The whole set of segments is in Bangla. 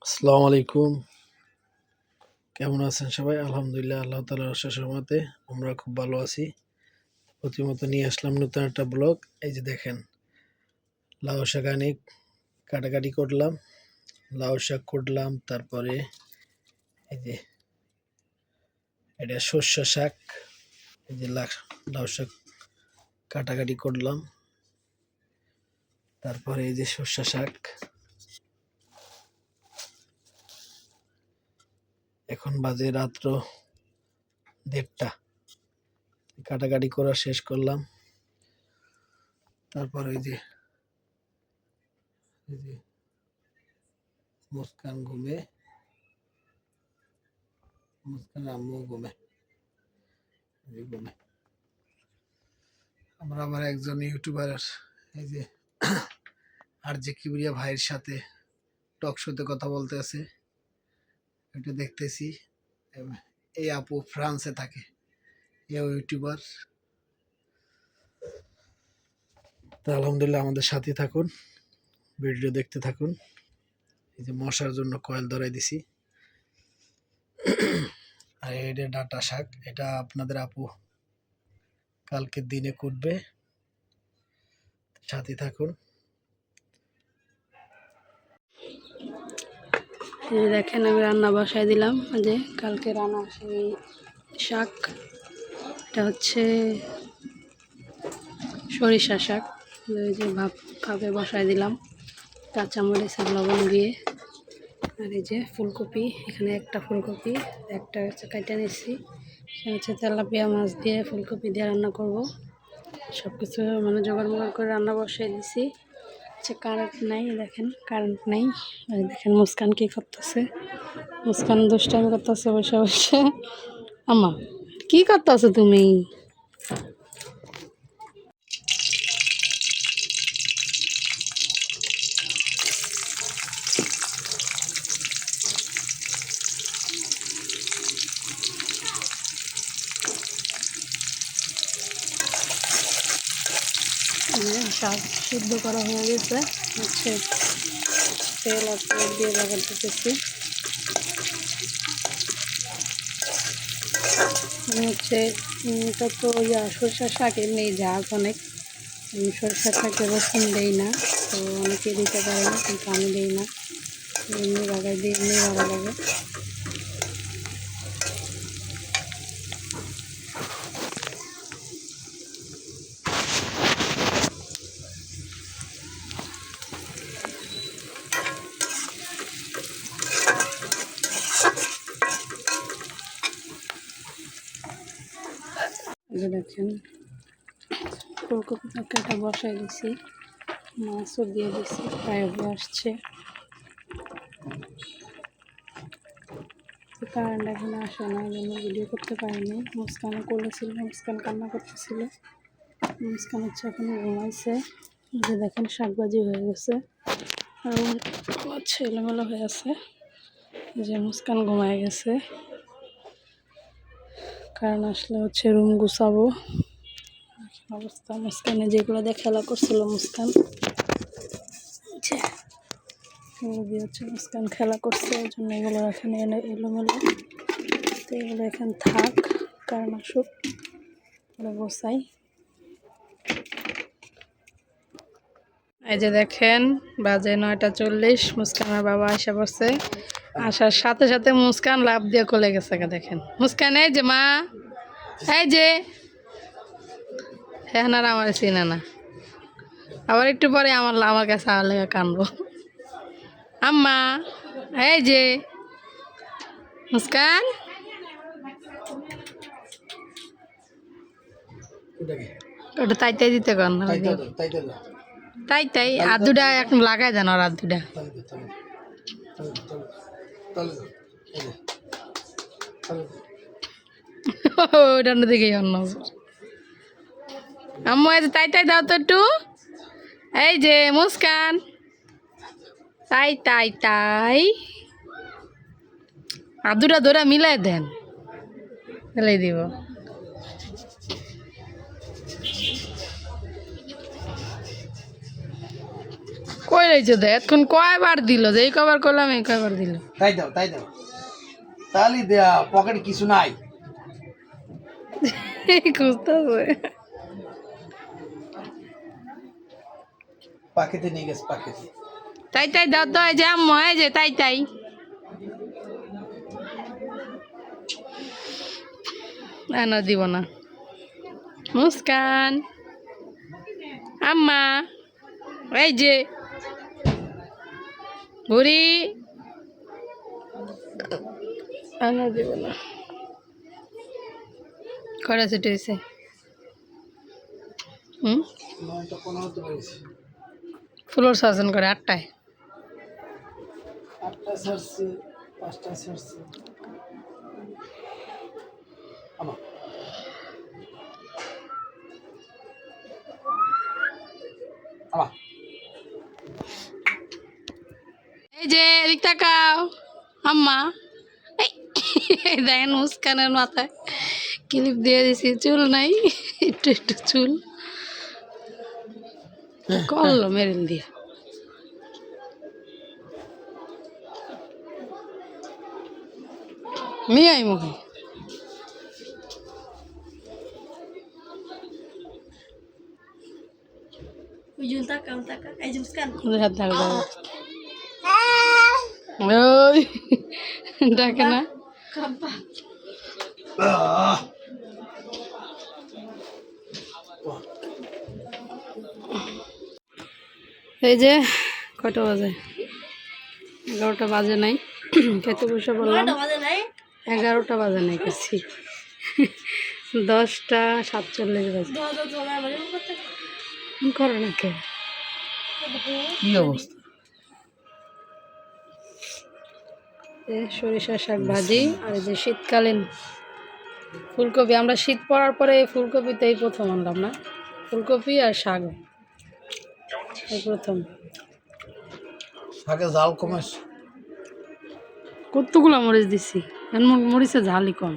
আসসালামু আলাইকুম। কেমন আছেন সবাই? আলহামদুলিল্লাহ, আল্লাহ তাআলার অশেষ রহমতে আমরা খুব ভালো আছি। প্রতিমতো নিয়ে আসলাম নতুন একটা ব্লগ। এই যে দেখেন, লাউ শাক আনি কাটাকাটি করলাম, লাউ শাক করলাম, তারপরে এই যে এটা সর্ষে শাক, এই যে লাউ শাক কাটাকাটি করলাম, তারপরে এই যে সর্ষে শাক। এখন বাজে রাত্র 1:30, কাটাকাটি করা শেষ করলাম। তারপর এই যে মুস্কান ঘুমে, মুস্কান আম্মু ঘুমে। আমরা আমার একজন ইউটিউবার, এই যে আর যে কিবরিয়া ভাইয়ের সাথে টক শোতে কথা বলতে আছে, এটা দেখতেছি। এই আপু ফ্রান্সে থাকে, এও ইউটিউবার। তা আলহামদুলিল্লাহ, আমাদের সাথে থাকুন, ভিডিও দেখতে থাকুন। এই যে মশার জন্য কয়েল ধরাই দিছি। আর এটা ডাটা শাক, এটা আপনাদের আপু কালকে দিনে কুটবে, সাথে থাকুন। দেখেন আমি রান্না বসায় দিলাম। যে কালকে রান্না সেই শাক, এটা হচ্ছে সরিষা শাক। ওই যে ভাবে বসায় দিলাম কাঁচামরিচ আর লবণ দিয়ে। আর এই যে ফুলকপি, এখানে একটা ফুলকপি একটা হচ্ছে কাটা নিচ্ছি। এখানে হচ্ছে তেলাপিয়া মাছ দিয়ে ফুলকপি দিয়ে রান্না করব। সব কিছু মানে জোগাড় করে রান্না বসাই দিছি। আচ্ছা, কারেন্ট নাই, দেখেন কারেন্ট নাই। দেখেন মুস্কান কি করতেছে, মুস্কান দুষ্টামি করতেছে বসে বসে। আম্মা কি করতেছো তুমি? শাক সিদ্ধ করা হয়ে গেছে, হচ্ছে তেল আর তেল দিয়ে লাগাতেছি। হচ্ছে এটা তো সরষের শাক এমনি ঝাঁজ অনেক, সরষের শাকে রসুন দেই না, তো অনেকে দিতে পারে না, কিন্তু আমি দিই না, এমনি লাগাই দিই, এমনি ভালো লাগে। দেখেন ফুলকপি তরকারিটা বসাই দিছি, মাছও দিয়ে দিছি, প্রায় হয়ে আসছে। কারেন্ট এখানে আসে না, এই জন্য ভিডিও করতে পারিনি। মুস্কানও করেছিল, মুস্কান কান্না করতেছিল। মুস্কান হচ্ছে এখনো ঘুমাইছে। যে দেখেন শাকবাজি হয়ে গেছে, আর হচ্ছে এলোমেলো হয়ে আছে। যে মুস্কান ঘুমায় গেছে, কারণ আসলে হচ্ছে রুম গুছাবো অবস্থা। মুস্কানে যেগুলো দিয়ে খেলা করছিল মুস্কান, দিয়ে হচ্ছে মুস্কান খেলা করছে, ওই জন্য এগুলো এখানে এনে এলোমেলো। তো এগুলো এখানে থাক, কারণ আসুক গোছাই। এই যে দেখেন বাজে 9:40, মুস্কানের বাবা আসা পড়ছে। আসার সাথে সাথে মুস্কান লাফ দিয়ে কোলে গেছে। দেখেন মুস্কান, এই যে মা, এই যে হ্যাঁ না, আমার চিনে না। আবার একটু পরে আমার কাছে আমার লেগে কানবো। আম্মা, এই যে মুস্কান, ওটা তাই তাই দিতে কর না, তাই তাই আর দুটা এখন লাগাই দেন, আর দুটা ওটার দিকে অন্য। আম্মু এই যে তাই তাই দাও তো একটু। এই যে মুস্কান, তাই তাই তাই আর দুটা ধরে মিলাই দেন, মিলাই দিব। কই রয়েছে দে এখন কয়বার দিল যে এই কবার করলাম এই কয়বার দিল তাই দাও তাহলে দেয়া পকেটে কিছু নাই। খুঁজতেছে পাকেতে নিয়ে গেছে পাকেতে। তাই তাই দাও তো এই যে আম্মু এই যে তাই তাই না দিব না মুস্কান আম্মা এই যে বুড়ি না দিব না কটা সেট হয়েছে ফুলোর শাসন করে 8টায় 8টা সারছে 5টা সারছে। আমা আমা এই যে এদিক তাকাও আম্মা এই দেখেন মুস্কানের মাথায় ক্লিপ দিয়ে দিছি চুল নাই একটু একটু চুল করলো মেরেল দিয়ে মিয়াই মুখে হাত ধার ওই ডাকে না এই যে কয়টা বাজে 11টা বাজে নাই খেতে বসে বললাম 11টা বাজে নাই কাছি 10টা 47 বাজে করো না কে কি অবস্থা? সরিষা শাক ভাজি আর এই যে শীতকালীন ফুলকপি আমরা শীত পড়ার পরে ফুলকপিতেই প্রথম আনলাম না ফুলকপি আর শাক এই প্রথম শাকে জাল কমেছে কতগুলো মরিচ দিছি মরিচের ঝালই কম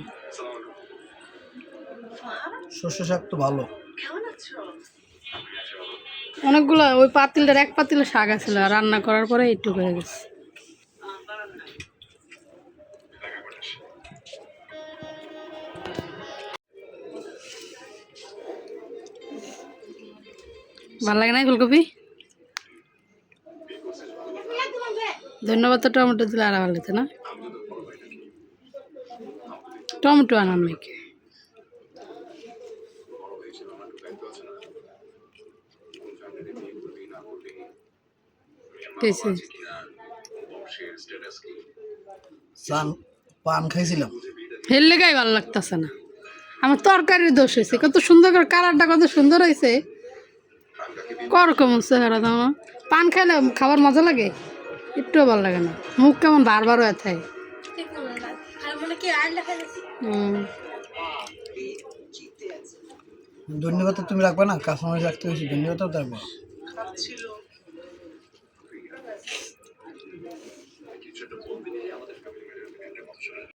সর্ষে শাক তো ভালো অনেকগুলো ওই পাতিলটার এক পাতিলে শাক আছিল রান্না করার পরে একটু হয়ে গেছে ভালো লাগে না ফুলকপি ধন্যবাদ তো টমেটো দিলে আর ভালো হতো না টমেটো আনার মেয়েকে পান খাইছিলাম হেললে গায়ে ভালো লাগতেছে না আমার তরকারির দোষ হয়েছে কত সুন্দর করে কালারটা কত সুন্দর হয়েছে করকম চেহারা দাম পান খাইলে খাবার মজা লাগে একটুও ভালো লাগে না মুখ কেমন বারবার হয়ে থাকে ধন্যবাদ তুমি রাখবে না কাস্টমার রাখতে হয়েছে ধন্যবাদ রাখবো